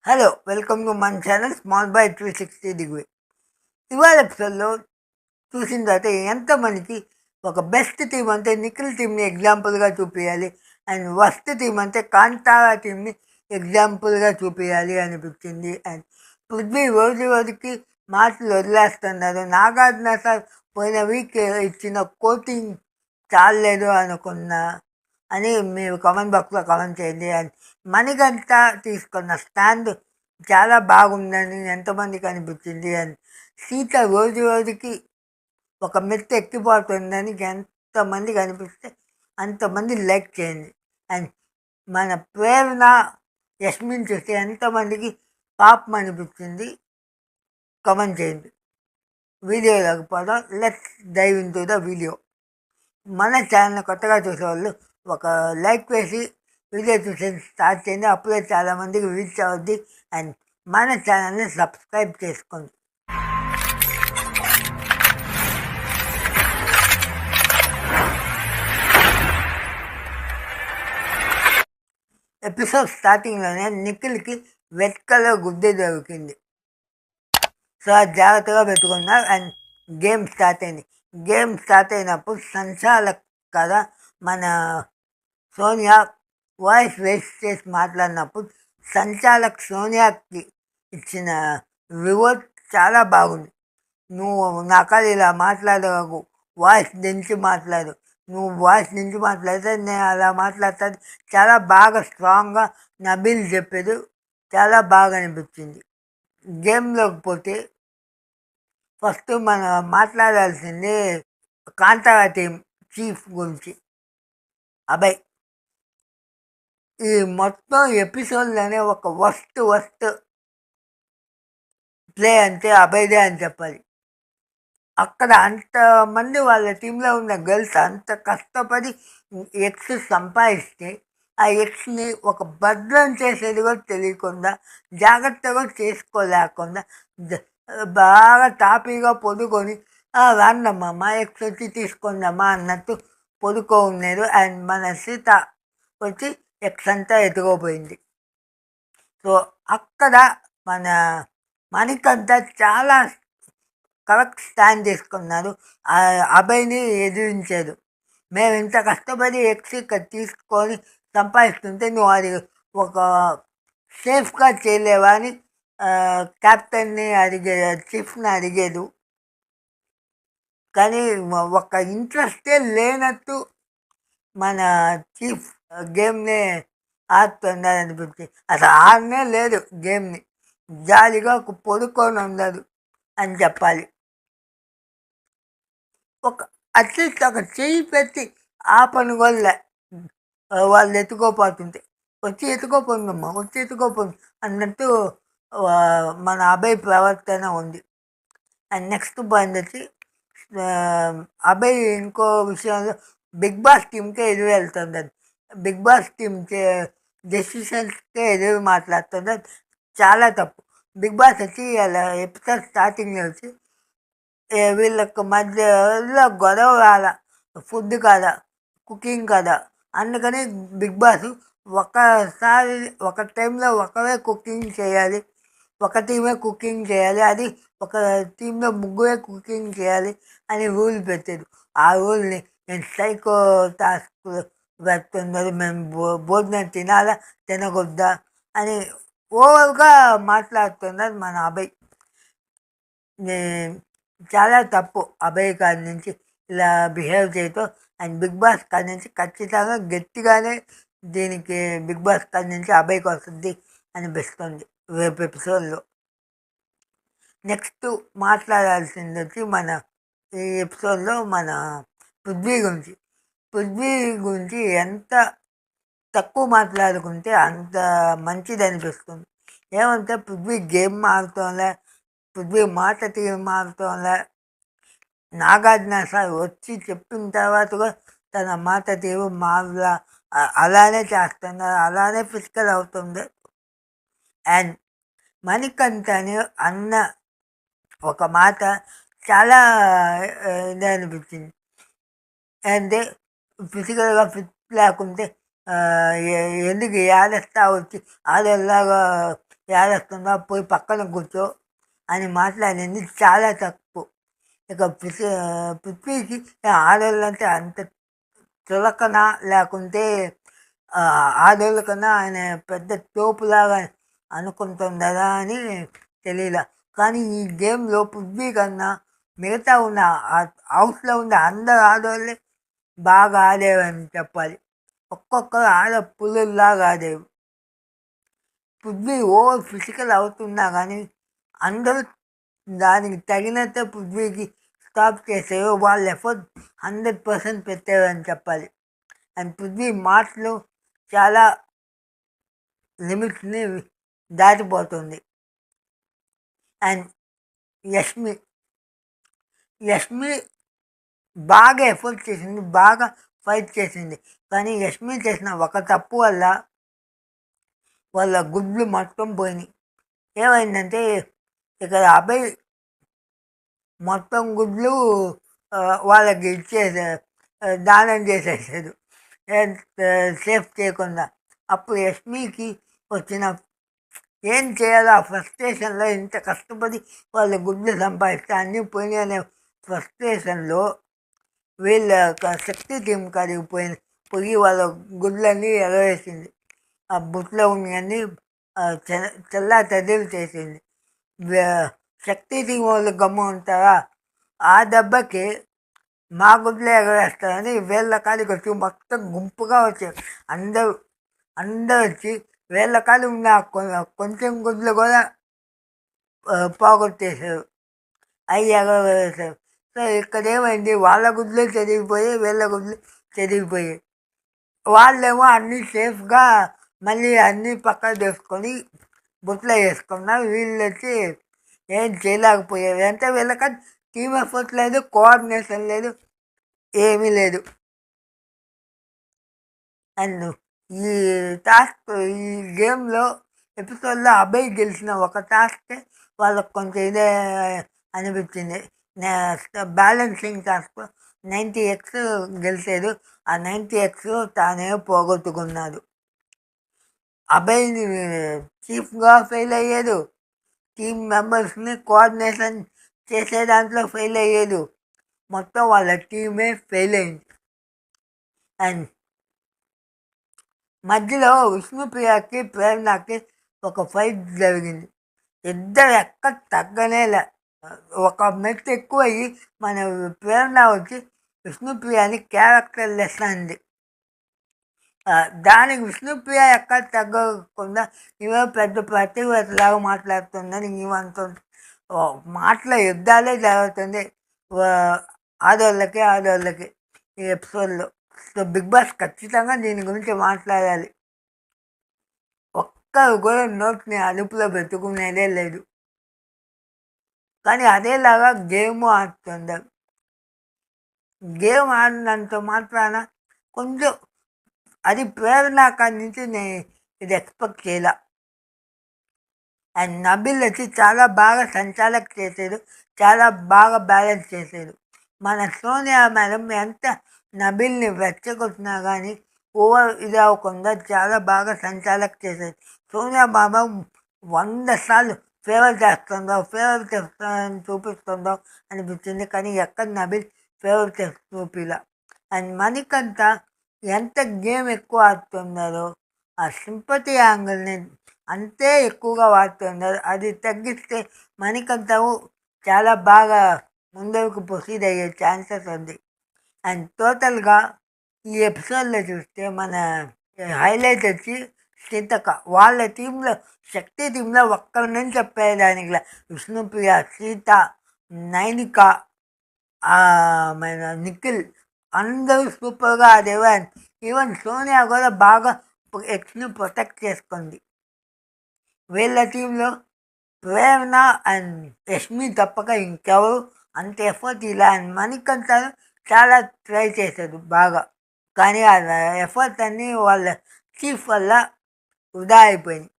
Hello welcome to మన channel small by 360 degree. ఇవాళ ఎపిసోడ్లో చూసిన తర్వాత ఎంతమందికి ఒక బెస్ట్ టీం అంటే నిఖిల్ టీంని ఎగ్జాంపుల్గా చూపించాలి అండ్ వర్స్ట్ టీం అంటే కాంతారా టీంని ఎగ్జాంపుల్గా చూపించాలి అనిపించింది. అండ్ పృథ్వీ రోజు రోజుకి మాటలు వదిలేస్తున్నారు. నాగార్జున సార్ పోయిన వీక్ ఇచ్చిన కోచింగ్ చాలలేదు అనుకున్నా అని మీరు కామెంట్ బాక్స్లో కామెంట్ చేయండి. అండ్ మణికంఠ తీసుకున్న స్టాండ్ చాలా బాగుందని ఎంతమందికి అనిపించింది. అండ్ సీత రోజు రోజుకి ఒక మెట్టు ఎక్కిపోతుందని ఎంతమందికి అనిపిస్తే అంతమంది లైక్ చేయండి. అండ్ మన ప్రేరణ యస్మిన్ చూస్తే ఎంతమందికి పాపం అనిపించింది కామెంట్ చేయండి. వీడియో లేకపోవడం let's dive into the video. మన ఛానల్ కొత్తగా చూసేవాళ్ళు ఒక లైక్ వేసి వీడియో చూసే స్టార్ట్ చేయండి. అప్పుడే చాలామందికి రీచ్ అవుద్ది. అండ్ మన ఛానల్ని సబ్స్క్రైబ్ చేసుకోండి. ఎపిసోడ్ స్టార్టింగ్లోనే నిఖిల్కి రెడ్ కలర్ గుడ్డ దొరికింది. సో అది జాగ్రత్తగా పెట్టుకున్నారు. అండ్ గేమ్ స్టార్ట్ అయింది. గేమ్ స్టార్ట్ అయినప్పుడు సంచాలక్ కదా మన సోనియా వాయిస్ వేస్ట్ చేసి మాట్లాడినప్పుడు సంచాలక్ సోనియాకి ఇచ్చిన రివర్ట్ చాలా బాగుంది. నువ్వు నాకాదు ఇలా మాట్లాడవు, వాయిస్ దించి మాట్లాడు, నువ్వు వాయిస్ నుంచి మాట్లాడితే నేను అలా మాట్లాడతాను. చాలా బాగా స్ట్రాంగ్గా నబీల్ చెప్పేది చాలా బాగా అనిపించింది. గేమ్లోకి పోతే ఫస్ట్ మనం మాట్లాడాల్సింది కాంతారా టీం చీఫ్ గురించి. అభయ్ ఈ మొత్తం ఎపిసోడ్లోనే ఒక వస్ట్ ప్లే అంటే అభయ్దే అని చెప్పాలి. అక్కడ అంతమంది వాళ్ళ టీంలో ఉన్న గర్ల్స్ అంత కష్టపడి ఎక్స్ సంపాదిస్తే ఆ ఎక్స్ని ఒక భద్రం చేసేది కూడా తెలియకుండా, జాగ్రత్తగా చేసుకోలేకుండా బాగా టాపీగా పొదుకొని రాండమ్మా మా ఎక్స్ వచ్చి తీసుకుందామా అన్నట్టు పొదుకో ఉన్నారు. అండ్ మన సీత వచ్చి ఎక్స్ అంతా ఎత్తుకోపోయింది. సో అక్కడ మన మణికంఠ చాలా కరెక్ట్ స్టాండ్ తీసుకున్నారు. అభయ్ని ఎదిరించారు. మేము ఇంత కష్టపడి ఎక్స్ ఇక్కడ తీసుకొని సంపాదిస్తుంటే నువ్వు అది ఒక సేఫ్గా చేయలేవా అని క్యాప్టెన్ని చీఫ్ని అడిగేదు. కానీ ఒక ఇంట్రెస్టే లేనట్టు మన చీఫ్ గేమ్ని ఆడుతున్నారనిపించి అసలు ఆడనే లేదు గేమ్ని, జాలిగా పొడుకొని ఉండదు అని చెప్పాలి. ఒక అట్లీస్ట్ ఒక చెయ్యి పెట్టి ఆ పని వల్ల వాళ్ళు ఎత్తుకోపోతుంటే వచ్చి ఎత్తుకోపోయిందమ్మా వచ్చి ఎత్తుకోపోయింది అన్నట్టు మన అభయ్ ప్రవర్తన ఉంది. అండ్ నెక్స్ట్ పాయింట్ వచ్చి అభయ్ ఇంకో విషయంలో బిగ్ బాస్ టీమ్కే ఎదురు వెళ్తుంది. బిగ్ బాస్ టీమ్ డెసిషన్స్కే ఎదురు మాట్లాడుతుంది. చాలా తప్పు. బిగ్ బాస్ వచ్చి అలా ఎపిసోడ్ స్టార్టింగ్ వచ్చి వీళ్ళకి మధ్యలో గొడవ కాదా, ఫుడ్ కాదా, కుకింగ్ కాదా, అందుకని బిగ్ బాస్ ఒకసారి ఒక టైంలో ఒకరే కుకింగ్ చేయాలి, ఒక టీమే కుకింగ్ చేయాలి, అది ఒక టీంలో ముగ్గురే కుకింగ్ చేయాలి అని రూల్ పెట్టారు. ఆ రూల్ని నేను సైకో టాస్క్ పెడుతున్నారు, మేము భోజనం తినాలా తినకూడదా అని ఓవర్గా మాట్లాడుతున్నారు మన అభయ్. చాలా తప్పు అభయ్ కాడి నుంచి ఇలా బిహేవ్ చేయటం. అండ్ బిగ్ బాస్ కాడి నుంచి ఖచ్చితంగా గట్టిగానే దీనికి బిగ్ బాస్ కాడి నుంచి అభయ్కి వస్తుంది అనిపిస్తుంది రేపు ఎపిసోడ్లో. నెక్స్ట్ మాట్లాడాల్సింది వచ్చి మన ఈ ఎపిసోడ్లో మన పృథ్వీ గురించి. పృథ్వీ గురించి ఎంత తక్కువ మాట్లాడుకుంటే అంత మంచిది అనిపిస్తుంది. ఏమంటే పృథ్వీ గేమ్ ఆడుతోంలే, పృథ్వీ మాట తీరు మారుతోంలే. నాగార్జున సార్ వచ్చి చెప్పిన తర్వాత కూడా తన మాట తీరు మారులా, అలానే చేస్తున్నారు, అలానే ఫిజికల్ అవుతుంది. అండ్ మణికంఠని అన్న ఒక మాట చాలా ఇది అనిపించింది. అంటే ఫిజికల్గా ఫిట్ లేకుంటే ఎందుకు ఏడేస్తా వచ్చి ఆడేలాగా ఏడేస్తుందా పోయి పక్కన కూర్చో అని మాట్లాడింది చాలా తప్పు. ఇక పృథ్వీకి ఆడోళ్ళంటే అంత చులకన లేకుంటే ఆడోళ్ళ కన్నా ఆయన పెద్ద తోపులాగా అనుకుంటుందా అని తెలియదు. కానీ ఈ గేమ్లో పృథ్వీ కన్నా మిగతా ఉన్న హౌస్లో ఉన్న అందరు ఆడవాళ్ళే బాగా ఆడేవని చెప్పాలి. ఒక్కొక్కరు ఆడ పులుల్లాగా ఆడేవి. పృథ్వీ ఓవర్ ఫిజికల్ అవుతున్నా కానీ అందరూ దానికి తగినట్టే పృథ్వీకి స్టాప్ చేసేవి. వాళ్ళ ఎఫర్ట్ 100% పెట్టేవని చెప్పాలి. అండ్ పృథ్వీ మాటలు చాలా లిమిట్స్ని దాటిపోతుంది. అండ్ యష్మి బాగా ఎఫర్ట్ చేసింది, బాగా ఫైట్ చేసింది. కానీ యష్మి చేసిన ఒక తప్పు వల్ల వాళ్ళ గుడ్లు మొత్తం పోయినాయి. ఏమైందంటే ఇక్కడ అభయ్ మొత్తం గుడ్లు వాళ్ళకి ఇచ్చేసారు, దానం చేసేసాడు సేఫ్ చేయకుండా. అప్పుడు యష్మికి వచ్చిన ఏం చేయాలో ఆ ఫ్రస్ట్రేషన్లో, ఇంత కష్టపడి వాళ్ళ గుడ్లు సంపాదిస్తే అన్నీ పోయినాయి అనే ఫ్రస్ట్రేషన్లో వీళ్ళ శక్తి టీం కాడికి పోయి వాళ్ళ గుడ్లన్నీ ఎగవేసింది. ఆ బుట్లో ఉన్నవన్నీ చల్లా తదిలు చేసింది. శక్తి టీం వాళ్ళు గమ్ము ఉంటారా? ఆ దెబ్బకి మా గుడ్లే ఎగవేస్తారని వీళ్ళ కాడికి వచ్చి మొత్తం గుంపుగా వచ్చారు. అందరూ వచ్చి వీళ్ళ కాడి ఉన్న కొంచెం గుడ్లు కూడా పోగొట్టేశారు, అవి ఎగవేశారు. సో ఇక్కడ ఏమైంది, వాళ్ళ గుడ్లు చెదిరిపోయి వీళ్ళ గుడ్లు చెదిరిపోయాయి. వాళ్ళేమో అన్నీ సేఫ్గా మళ్ళీ అన్నీ పక్కన తీసుకొని బుట్లో వేసుకున్నారు. వీళ్ళు వచ్చి ఏం చేయలేకపోయారు. అంటే వీళ్ళకి టీమ్ ఎఫర్ట్ లేదు, కోఆర్డినేషన్ లేదు, ఏమీ లేదు. అండ్ ఈ ఈ గేమ్లో ఎపిసోడ్లో అభయ్ గెలిచిన ఒక టాస్క్ వాళ్ళకు కొంచెం ఇదే అనిపించింది. బ్యాలెన్సింగ్ టాస్క్ 90x గెలిచాడు. ఆ 90x తానే పోగొట్టుకున్నాడు. అభయ్ని చీఫ్గా ఫెయిల్ అయ్యాడు, టీమ్ మెంబర్స్ని కోఆర్డినేషన్ చేసే దాంట్లో ఫెయిల్ అయ్యాడు, మొత్తం వాళ్ళ టీమే ఫెయిల్ అయింది. అండ్ మధ్యలో విష్ణుప్రియకి ప్రేరణకి ఒక ఫైట్ జరిగింది. ఇద్దరు ఎక్కడ తగ్గనేలే. ఒక మెట్టు ఎక్కువ అయ్యి మన ప్రేరణ వచ్చి విష్ణుప్రియని క్యారెక్టర్ లెస్ అంది. దానికి విష్ణుప్రియ ఎక్కడ తగ్గకుండా ఇవే పెద్ద ప్రతివేతలాగా మాట్లాడుతుందని ఇవంటుంది. మాటల యుద్ధాలే జరుగుతుంది ఆడవాళ్ళకి ఈ ఎపిసోడ్లో. సో బిగ్ బాస్ ఖచ్చితంగా దీని గురించి మాట్లాడాలి. ఒక్కరు కూడా నోట్ని అదుపులో పెట్టుకునేదే లేదు. కానీ అదేలాగా గేమ్ ఆడుతుంది. గేమ్ ఆడినంత మాత్రాన కొంచెం అది ప్రేరణ కాడి నుంచి నేను ఇది ఎక్స్పెక్ట్ చేయలే. అండ్ నబిల్ వచ్చి చాలా బాగా సంచాలక చేసాడు, చాలా బాగా బ్యాలెన్స్ చేసాడు. మన సోనియా మేడం ఎంత నబిల్ని వెచ్చగొట్టినా కానీ ఓవర్ ఇది అవ్వకుండా చాలా బాగా సంచాలక చేసేది. సోనియా బాబా 100 సార్లు ఫేవర్ చేస్తుందో చూపిస్తుందో అనిపించింది. కానీ ఎక్కడ నబిల్ ఫేవర్ చేసి చూపిలా. అండ్ మణికంఠ ఎంత గేమ్ ఎక్కువ ఆడుతున్నారో ఆ సింపతి యాంగిల్ని అంతే ఎక్కువగా వాడుతున్నారు. అది తగ్గిస్తే మణికంఠవు చాలా బాగా ముందుకు ప్రొసీడ్ అయ్యే ఛాన్సెస్ ఉంది. అండ్ టోటల్గా ఈ ఎపిసోడ్లో చూస్తే మన హైలైట్ వచ్చి సీతక్క. వాళ్ళ టీంలో శక్తి టీంలో ఒక్కరి నుంచి చెప్పేదానికి విష్ణుప్రియ, సీత, నైనిక, మన నిఖిల్ అందరూ సూపర్గా ఆడేవారు. ఈవెన్ సోనియా కూడా బాగా ఎక్స్ని ప్రొటెక్ట్ చేసుకుంది. వీళ్ళ టీంలో ప్రేరణ అండ్ యష్మి తప్పక ఇంకెవరు అంత ఎఫర్ట్ ఇలా. అండ్ మణికంఠ చాలా ట్రై చేశాడు బాగా, కానీ ఆ ఎఫర్ట్ అన్నీ వాళ్ళ చీఫ్ వల్ల వృధా అయిపోయింది.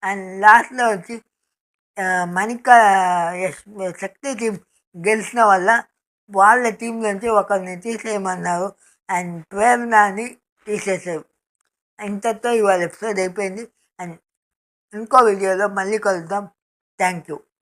అండ్ లాస్ట్లో వచ్చి శక్తి టీం గెలిచిన వల్ల వాళ్ళ టీం నుంచి ఒకరిని తీసేయమన్నారు అండ్ ప్రేరణని తీసేసారు. ఇంతతో ఇవాళ ఎపిసోడ్ అయిపోయింది. అండ్ ఇంకో వీడియోలో మళ్ళీ కలుద్దాం. Thank you.